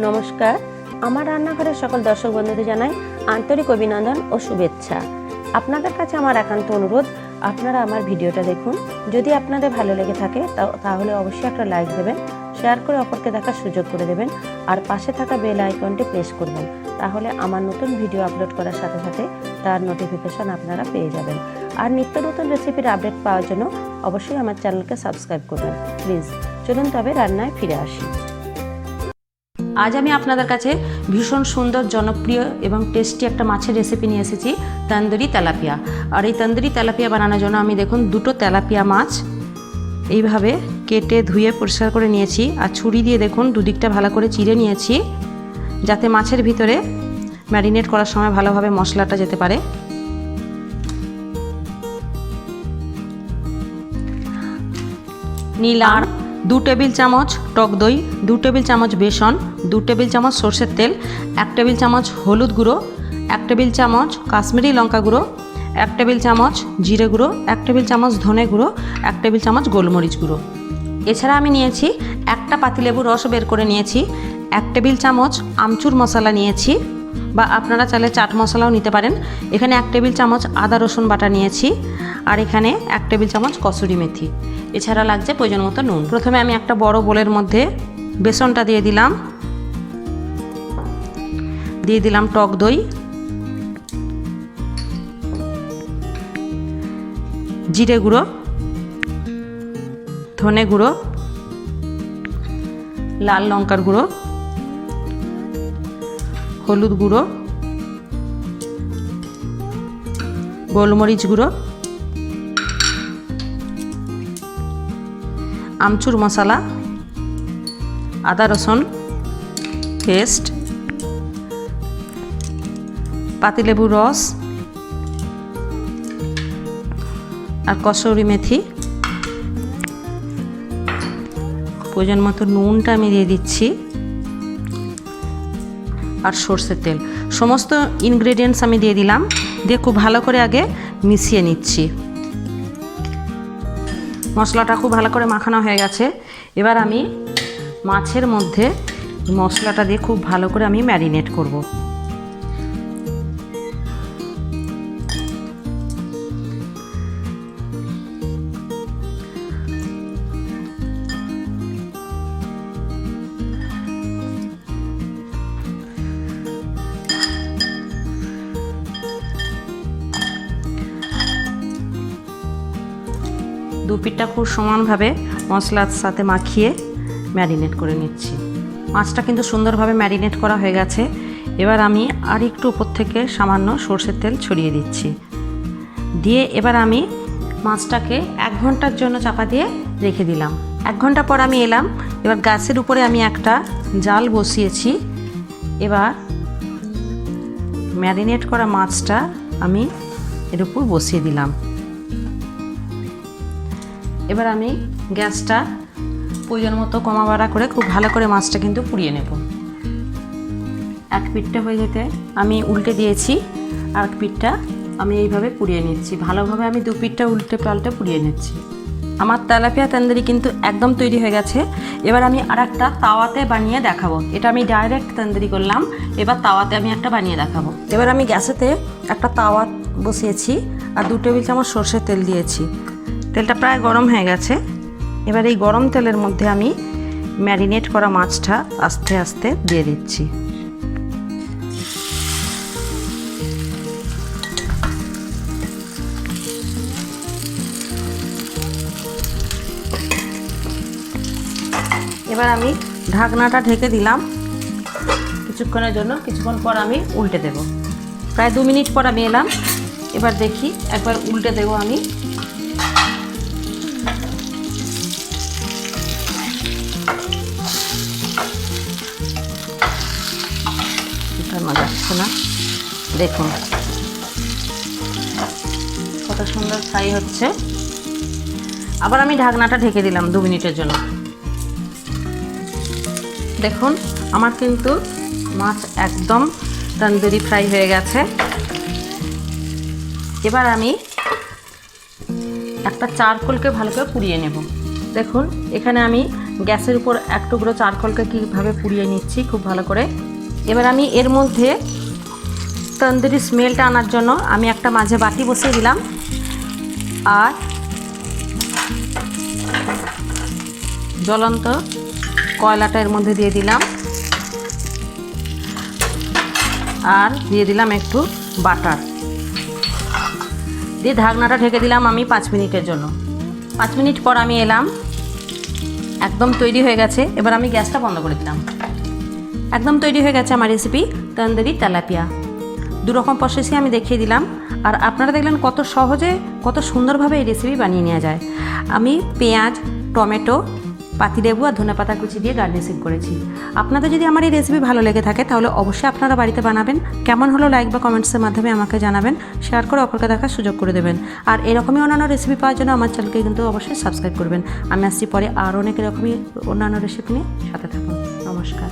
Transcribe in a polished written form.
নমস্কার, আমার রান্নাঘরের সকল দর্শক বন্ধুদের জানাই আন্তরিক অভিনন্দন ও শুভেচ্ছা। আপনাদের কাছে আমার একান্ত অনুরোধ, আপনারা আমার ভিডিওটা দেখুন। যদি আপনাদের ভালো লেগে থাকে তাহলে অবশ্যই একটা লাইক দেবেন, শেয়ার করে অপরকে দেখার সুযোগ করে দেবেন, আর পাশে থাকা বেল আইকনটি প্রেস করবেন। তাহলে আমার নতুন ভিডিও আপলোড করার সাথে সাথে তার নোটিফিকেশন আপনারা পেয়ে যাবেন। আর নিত্য নতুন রেসিপির আপডেট পাওয়ার জন্য অবশ্যই আমার চ্যানেলকে সাবস্ক্রাইব করবেন প্লিজ। চলুন তবে রান্নায় ফিরে আসি। আজ আমি আপনাদের কাছে ভীষণ সুন্দর, জনপ্রিয় এবং টেস্টি একটা মাছের রেসিপি নিয়ে এসেছি, তন্দুরি তেলাপিয়া। আর এই তন্দুরি তেলাপিয়া বানানোর জন্য আমি দেখুন দুটো তেলাপিয়া মাছ এইভাবে কেটে ধুয়ে পরিষ্কার করে নিয়েছি, আর ছুরি দিয়ে দেখুন দুদিকটা ভালো করে চিড়ে নিয়েছি, যাতে মাছের ভিতরে ম্যারিনেট করার সময় ভালোভাবে মশলাটা যেতে পারে। নিলাম 2 টেবিল চামচ টক দই, 2 টেবিল চামচ বেসন, 2 টেবিল চামচ সর্ষের তেল, 1 টেবিল চামচ হলুদ গুঁড়ো, 1 টেবিল চামচ কাশ্মীরি লঙ্কা গুঁড়ো, 1 টেবিল চামচ জিরে গুঁড়ো, 1 টেবিল চামচ ধনে গুঁড়ো, 1 টেবিল চামচ গোলমরিচ গুঁড়ো। এছাড়া আমি নিয়েছি একটা পাতিলেবুর রস বের করে নিয়েছি, 1 টেবিল চামচ আমচুর মশলা নিয়েছি, বা আপনারা চাইলে চাট মশলাও নিতে পারেন। এখানে 1 টেবিল চামচ আদা রসুন বাটা নিয়েছি, আর এখানে 1 টেবিল চামচ কসুরি মেথি। এছাড়া লাগছে প্রয়োজন মতো নুন। প্রথমে আমি একটা বড় বোলের মধ্যে বেসনটা দিয়ে দিলাম টক দই, জিরে গুঁড়ো, ধনে গুঁড়ো, লাল লঙ্কার গুঁড়ো, হলুদ গুঁড়ো, গোলমরিচ গুঁড়ো, আমচুর মশলা, আদা রসুন পেস্ট, পাতিলেবুর রস, আর কসুরি মেথি। প্রয়োজন মতো নুনটা আমি দিয়ে দিচ্ছি, আর সর্ষের তেল। সমস্ত ইনগ্রেডিয়েন্টস আমি দিয়ে দিলাম, দিয়ে খুব ভালো করে আগে মিশিয়ে নিচ্ছি। মশলাটা খুব ভালো করে মাখানো হয়ে গেছে। এবার আমি মাছের মধ্যে মশলাটা দিয়ে খুব ভালো করে আমি ম্যারিনেট করব। দুপিঠটা খুব সমানভাবে মশলার সাথে মাখিয়ে ম্যারিনেট করে নিচ্ছি। মাছটা কিন্তু সুন্দরভাবে ম্যারিনেট করা হয়ে গেছে। এবার আমি আর একটু উপর থেকে সামান্য সর্ষের তেল ছড়িয়ে দিচ্ছি, দিয়ে এবার আমি মাছটাকে 1 ঘন্টার জন্য চাপা দিয়ে রেখে দিলাম। 1 ঘন্টা পর আমি এলাম। এবার গ্যাসের উপরে আমি একটা জাল বসিয়েছি। এবার ম্যারিনেট করা মাছটা আমি এর উপর বসিয়ে দিলাম। এবার আমি গ্যাসটা প্রয়োজন মতো কমা বাড়া করে খুব ভালো করে মাছটা কিন্তু পুড়িয়ে নেব। এক পিঠটা হয়ে যেতে আমি উল্টে দিয়েছি, আর এক পিঠটা আমি এইভাবে পুড়িয়ে নিচ্ছি। ভালোভাবে আমি 2 পিঠটা উল্টে পাল্টে পুড়িয়ে নিচ্ছি। আমার তেলাপিয়া তন্দুরি কিন্তু একদম তৈরি হয়ে গেছে। এবার আমি আর একটা তাওয়াতে বানিয়ে দেখাবো। এটা আমি ডাইরেক্ট তন্দুরি করলাম, এবার তাওয়াতে আমি একটা বানিয়ে দেখাবো। এবার আমি গ্যাসেতে একটা তাওয়া বসিয়েছি, আর 2 টেবিল চামচ সর্ষের তেল দিয়েছি। তেলটা প্রায় গরম হয়ে গেছে। এবার এই গরম তেলের মধ্যে আমি ম্যারিনেট করা মাছটা আস্তে আস্তে দিয়ে দিচ্ছি। এবার আমি ঢাকনাটা ঢেকে দিলাম কিছুক্ষণের জন্য। কিছুক্ষণ পর আমি উল্টে দেব। প্রায় 2 মিনিট পর আমি এলাম। এবার দেখি, একবার উল্টে দেবো আমি। যাচ্ছে না, দেখুন কত সুন্দর ফ্রাই হচ্ছে। আবার আমি ঢাকনাটা ঢেকে দিলাম 2 মিনিটের জন্য। দেখুন আমার কিন্তু মাছ একদম তন্দুরি ফ্রাই হয়ে গেছে। এবার আমি একটা চারকোলকে ভালো করে পুড়িয়ে নেব। দেখুন এখানে আমি গ্যাসের উপর এক টুকরো চারকোলকে কীভাবে পুড়িয়ে নিচ্ছি খুব ভালো করে। এবার আমি এর মধ্যে তন্দুরি স্মেলটা আনার জন্য আমি একটা মাঝে বাটি বসিয়ে দিলাম, আর জ্বলন্ত কয়লাটা এর মধ্যে দিয়ে দিলাম, আর দিয়ে দিলাম একটু বাটার দিয়ে ঢাকনাটা ঢেকে দিলাম আমি 5 মিনিটের জন্য। 5 মিনিট পর আমি এলাম, একদম তৈরি হয়ে গেছে। এবার আমি গ্যাসটা বন্ধ করে দিলাম। একদম তৈরি হয়ে গেছে আমার রেসিপি তন্দুরি তেলাপিয়া। দুরকম প্রসেসে আমি দেখিয়ে দিলাম, আর আপনারা দেখলেন কত সহজে কত সুন্দরভাবে এই রেসিপি বানিয়ে নেওয়া যায়। আমি পেঁয়াজ, টমেটো, পাতিলেবু আর ধনেপাতা কুচি দিয়ে গার্নিশিং করেছি। আপনাদের যদি আমার এই রেসিপি ভালো লেগে থাকে তাহলে অবশ্যই আপনারা বাড়িতে বানাবেন। কেমন হলো লাইক বা কমেন্টসের মাধ্যমে আমাকে জানাবেন, শেয়ার করে অপরকে দেখার সুযোগ করে দেবেন। আর এরকমই অন্যান্য রেসিপি পাওয়ার জন্য আমার চ্যানেলকে কিন্তু অবশ্যই সাবস্ক্রাইব করবেন। আমি আসছি পরে আর অনেক এরকমই অন্যান্য রেসিপি নিয়ে, সাথে থাকুন। নমস্কার।